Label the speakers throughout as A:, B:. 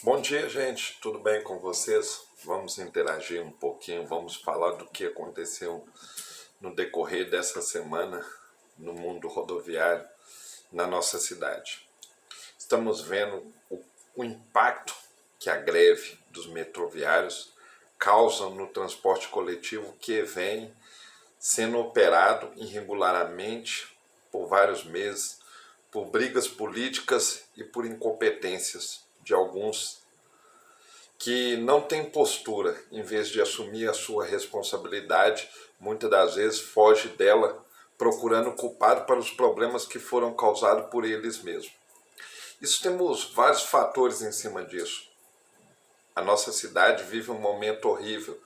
A: Bom dia, gente. Tudo bem com vocês? Vamos interagir um pouquinho, vamos falar do que aconteceu no decorrer dessa semana no mundo rodoviário na nossa cidade. Estamos vendo o impacto que a greve dos metroviários causa no transporte coletivo que vem sendo operado irregularmente por vários meses, por brigas políticas e por incompetências de alguns que não têm postura, em vez de assumir a sua responsabilidade, muitas das vezes foge dela, procurando culpado para os problemas que foram causados por eles mesmos. Isso temos vários fatores em cima disso. A nossa cidade vive um momento horrível.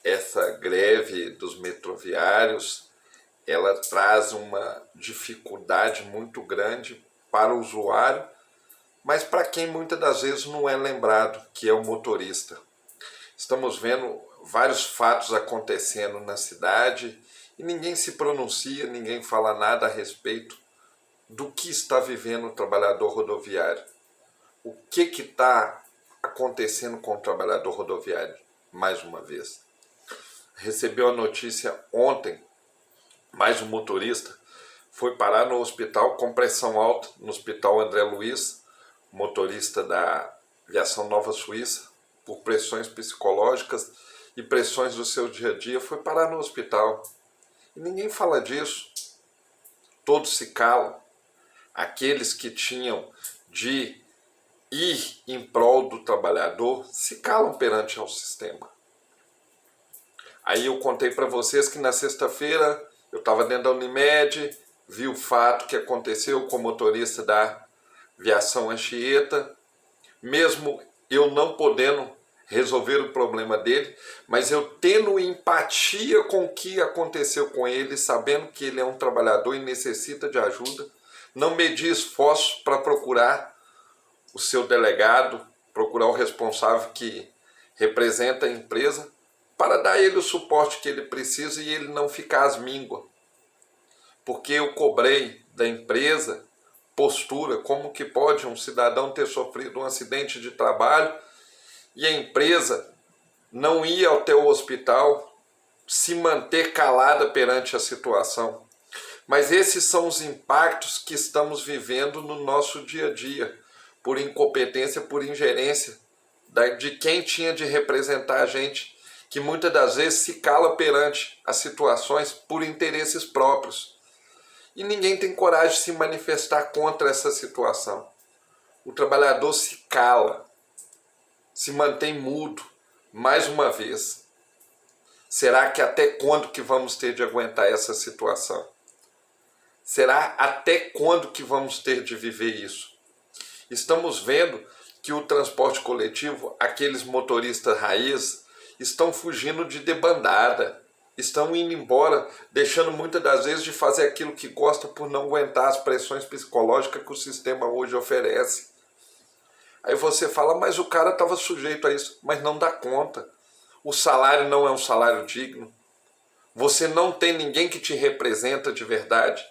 A: Essa greve dos metroviários, ela traz uma dificuldade muito grande para o usuário, mas para quem muitas das vezes não é lembrado, que é o motorista. Estamos vendo vários fatos acontecendo na cidade e ninguém se pronuncia, ninguém fala nada a respeito do que está vivendo o trabalhador rodoviário. O que está acontecendo com o trabalhador rodoviário, mais uma vez. Recebeu a notícia ontem, mais um motorista foi parar no hospital com pressão alta, no Hospital André Luiz, motorista da Aviação Nova Suíça, por pressões psicológicas e pressões do seu dia a dia, foi parar no hospital. E ninguém fala disso. Todos se calam. Aqueles que tinham de ir em prol do trabalhador se calam perante ao sistema. Aí eu contei para vocês que na sexta-feira eu estava dentro da Unimed, vi o fato que aconteceu com o motorista da Aviação Anchieta, mesmo eu não podendo resolver o problema dele, mas eu tendo empatia com o que aconteceu com ele, sabendo que ele é um trabalhador e necessita de ajuda, não medi esforços para procurar o seu delegado, procurar o responsável que representa a empresa, para dar a ele o suporte que ele precisa e ele não ficar às mínguas. Porque eu cobrei da empresa postura, como que pode um cidadão ter sofrido um acidente de trabalho e a empresa não ir até o hospital, se manter calada perante a situação. Mas esses são os impactos que estamos vivendo no nosso dia a dia, por incompetência, por ingerência de quem tinha de representar a gente, que muitas das vezes se cala perante as situações por interesses próprios. E ninguém tem coragem de se manifestar contra essa situação. O trabalhador se cala, se mantém mudo, mais uma vez. Será que até quando que vamos ter de aguentar essa situação? Será até quando que vamos ter de viver isso? Estamos vendo que o transporte coletivo, aqueles motoristas raiz, estão fugindo de debandada. Estão indo embora, deixando muitas das vezes de fazer aquilo que gosta por não aguentar as pressões psicológicas que o sistema hoje oferece. Aí você fala, mas o cara estava sujeito a isso, mas não dá conta. O salário não é um salário digno. Você não tem ninguém que te representa de verdade.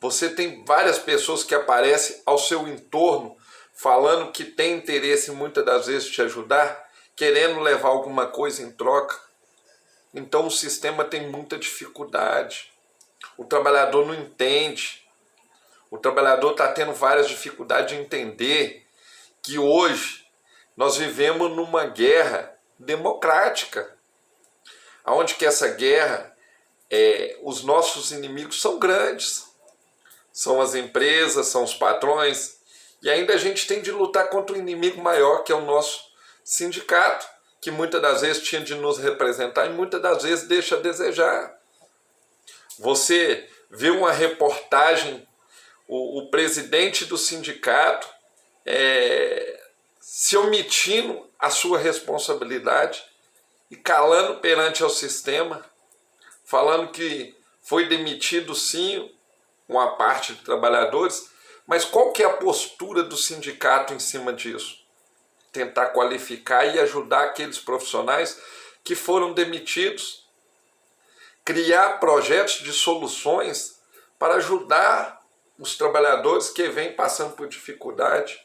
A: Você tem várias pessoas que aparecem ao seu entorno falando que tem interesse muitas das vezes de te ajudar, querendo levar alguma coisa em troca. Então o sistema tem muita dificuldade. O trabalhador não entende. O trabalhador está tendo várias dificuldades de entender que hoje nós vivemos numa guerra democrática. Onde que essa guerra, os nossos inimigos são grandes. São as empresas, são os patrões. E ainda a gente tem de lutar contra um inimigo maior, que é o nosso sindicato, que muitas das vezes tinha de nos representar e muitas das vezes deixa a desejar. Você vê uma reportagem, o presidente do sindicato se omitindo a sua responsabilidade e calando perante ao sistema, falando que foi demitido sim uma parte de trabalhadores, mas qual que é a postura do sindicato em cima disso? Tentar qualificar e ajudar aqueles profissionais que foram demitidos, criar projetos de soluções para ajudar os trabalhadores que vêm passando por dificuldade.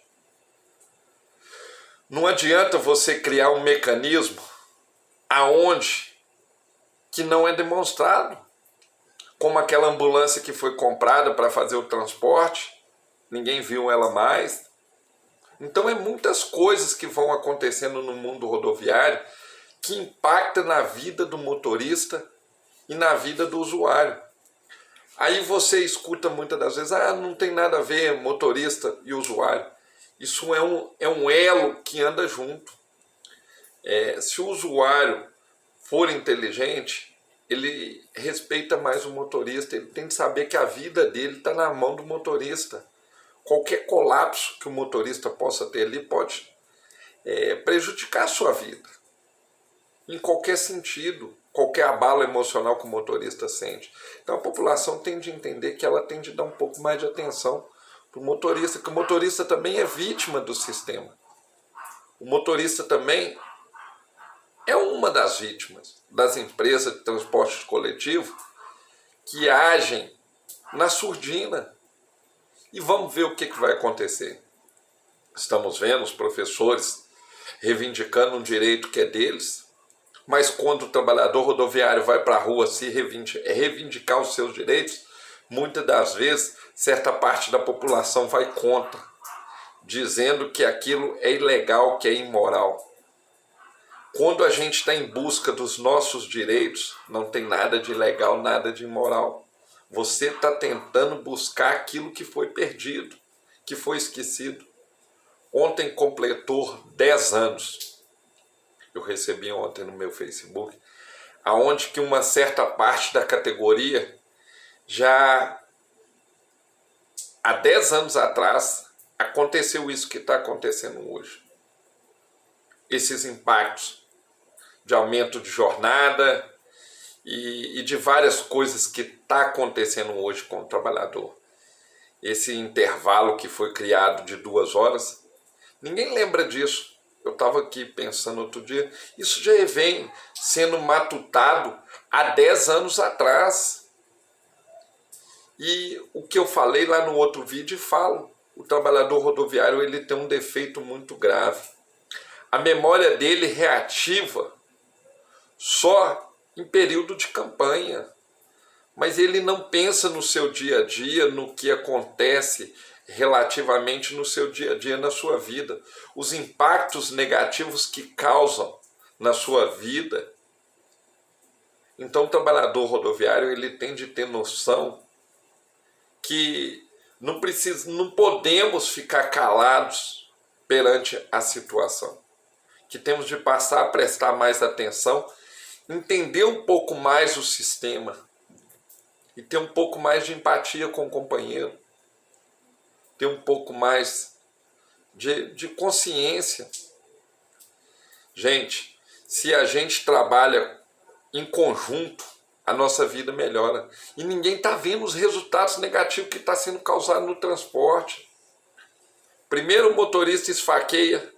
A: Não adianta você criar um mecanismo aonde que não é demonstrado, como aquela ambulância que foi comprada para fazer o transporte, ninguém viu ela mais. Então é muitas coisas que vão acontecendo no mundo rodoviário que impactam na vida do motorista e na vida do usuário. Aí você escuta muitas das vezes, não tem nada a ver motorista e usuário. Isso é um elo que anda junto. Se o usuário for inteligente, ele respeita mais o motorista, ele tem que saber que a vida dele está na mão do motorista. Qualquer colapso que o motorista possa ter ali pode prejudicar a sua vida, em qualquer sentido, qualquer abalo emocional que o motorista sente. Então a população tem de entender que ela tem de dar um pouco mais de atenção para o motorista, que o motorista também é vítima do sistema. O motorista também é uma das vítimas das empresas de transporte coletivo que agem na surdina. E vamos ver o que vai acontecer. Estamos vendo os professores reivindicando um direito que é deles, mas quando o trabalhador rodoviário vai para a rua se reivindicar os seus direitos, muitas das vezes certa parte da população vai contra, dizendo que aquilo é ilegal, que é imoral. Quando a gente está em busca dos nossos direitos, não tem nada de ilegal, nada de imoral. Você está tentando buscar aquilo que foi perdido, que foi esquecido. Ontem completou 10 anos. Eu recebi ontem no meu Facebook, aonde que uma certa parte da categoria já há 10 anos atrás aconteceu isso que está acontecendo hoje. Esses impactos de aumento de jornada e de várias coisas que está acontecendo hoje com o trabalhador. Esse intervalo que foi criado de 2 horas, ninguém lembra disso. Eu estava aqui pensando outro dia, isso já vem sendo matutado há 10 anos atrás. E o que eu falei lá no outro vídeo, falo, o trabalhador rodoviário ele tem um defeito muito grave. A memória dele reativa só em período de campanha, mas ele não pensa no seu dia a dia, no que acontece relativamente no seu dia a dia, na sua vida, os impactos negativos que causam na sua vida. Então o trabalhador rodoviário ele tem de ter noção que não podemos ficar calados perante a situação, que temos de passar a prestar mais atenção, entender um pouco mais o sistema e ter um pouco mais de empatia com o companheiro, ter um pouco mais de consciência. Gente, se a gente trabalha em conjunto, a nossa vida melhora. E ninguém está vendo os resultados negativos que está sendo causado no transporte. Primeiro o motorista esfaqueia,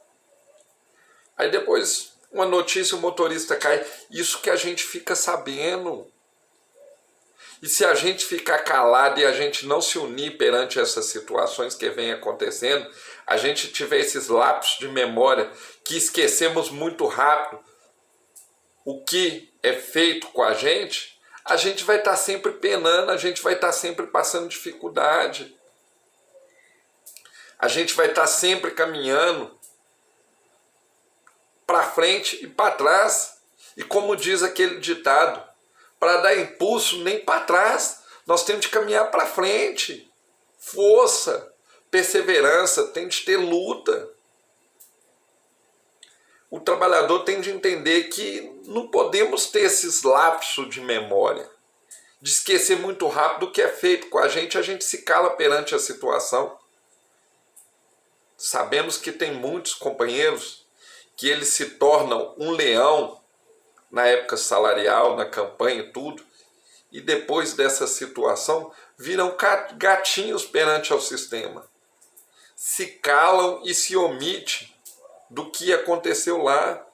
A: aí depois uma notícia, o motorista cai. Isso que a gente fica sabendo. E se a gente ficar calado e a gente não se unir perante essas situações que vem acontecendo, a gente tiver esses lapsos de memória que esquecemos muito rápido o que é feito com a gente vai estar sempre penando, a gente vai estar sempre passando dificuldade. A gente vai estar sempre caminhando para frente e para trás. E como diz aquele ditado, para dar impulso nem para trás, nós temos de caminhar para frente. Força, perseverança, tem de ter luta. O trabalhador tem de entender que não podemos ter esses lapsos de memória, de esquecer muito rápido o que é feito com a gente se cala perante a situação. Sabemos que tem muitos companheiros que eles se tornam um leão na época salarial, na campanha e tudo, e depois dessa situação viram gatinhos perante ao sistema. Se calam e se omitem do que aconteceu lá.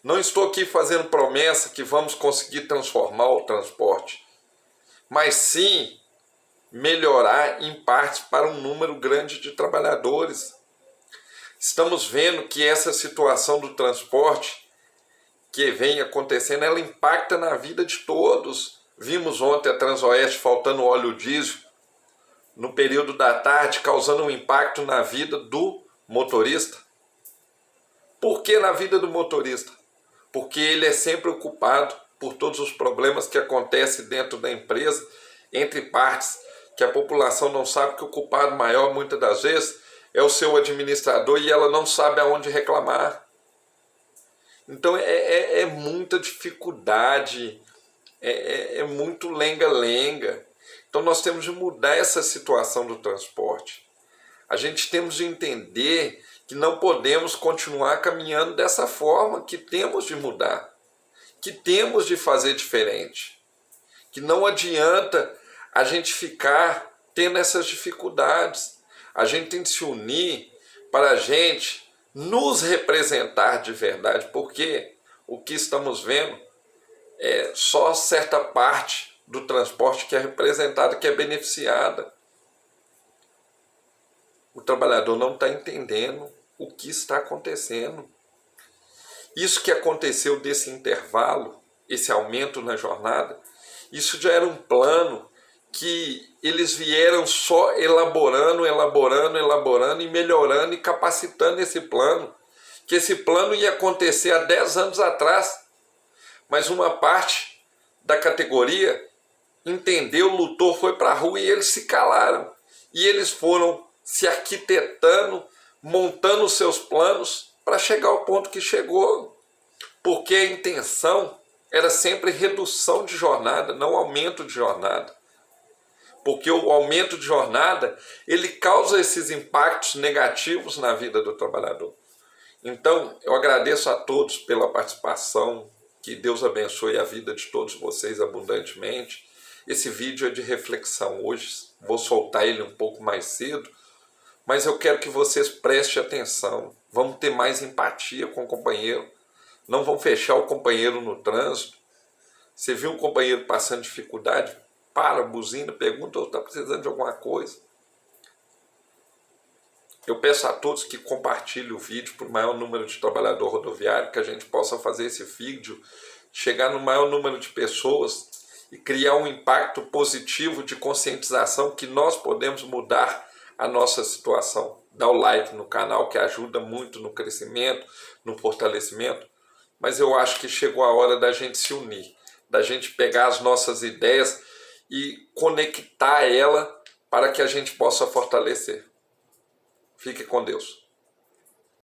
A: Não estou aqui fazendo promessa que vamos conseguir transformar o transporte, mas sim melhorar em partes para um número grande de trabalhadores. Estamos vendo que essa situação do transporte que vem acontecendo, ela impacta na vida de todos. Vimos ontem a Transoeste faltando óleo diesel no período da tarde, causando um impacto na vida do motorista. Por que na vida do motorista? Porque ele é sempre ocupado por todos os problemas que acontecem dentro da empresa, entre partes, que a população não sabe que o culpado maior, muitas das vezes, é o seu administrador e ela não sabe aonde reclamar. Então é muita dificuldade, é muito lenga-lenga. Então nós temos de mudar essa situação do transporte. A gente temos de entender que não podemos continuar caminhando dessa forma, que temos de mudar, que temos de fazer diferente, que não adianta a gente ficar tendo essas dificuldades. A gente tem de se unir para a gente nos representar de verdade, porque o que estamos vendo é só certa parte do transporte que é representada, que é beneficiada. O trabalhador não está entendendo o que está acontecendo. Isso que aconteceu desse intervalo, esse aumento na jornada, isso já era um plano que eles vieram só elaborando e melhorando e capacitando esse plano. Que esse plano ia acontecer há 10 anos atrás, mas uma parte da categoria entendeu, lutou, foi para a rua e eles se calaram. E eles foram se arquitetando, montando os seus planos para chegar ao ponto que chegou. Porque a intenção era sempre redução de jornada, não aumento de jornada. Porque o aumento de jornada, ele causa esses impactos negativos na vida do trabalhador. Então, eu agradeço a todos pela participação, que Deus abençoe a vida de todos vocês abundantemente. Esse vídeo é de reflexão hoje, vou soltar ele um pouco mais cedo, mas eu quero que vocês prestem atenção. Vamos ter mais empatia com o companheiro. Não vão fechar o companheiro no trânsito. Você viu um companheiro passando dificuldade? Para, buzina, pergunta ou está precisando de alguma coisa. Eu peço a todos que compartilhem o vídeo para o maior número de trabalhador rodoviário, que a gente possa fazer esse vídeo chegar no maior número de pessoas e criar um impacto positivo de conscientização que nós podemos mudar a nossa situação. Dá o like no canal, que ajuda muito no crescimento, no fortalecimento. Mas eu acho que chegou a hora da gente se unir, da gente pegar as nossas ideias e conectar ela para que a gente possa fortalecer. Fique com Deus.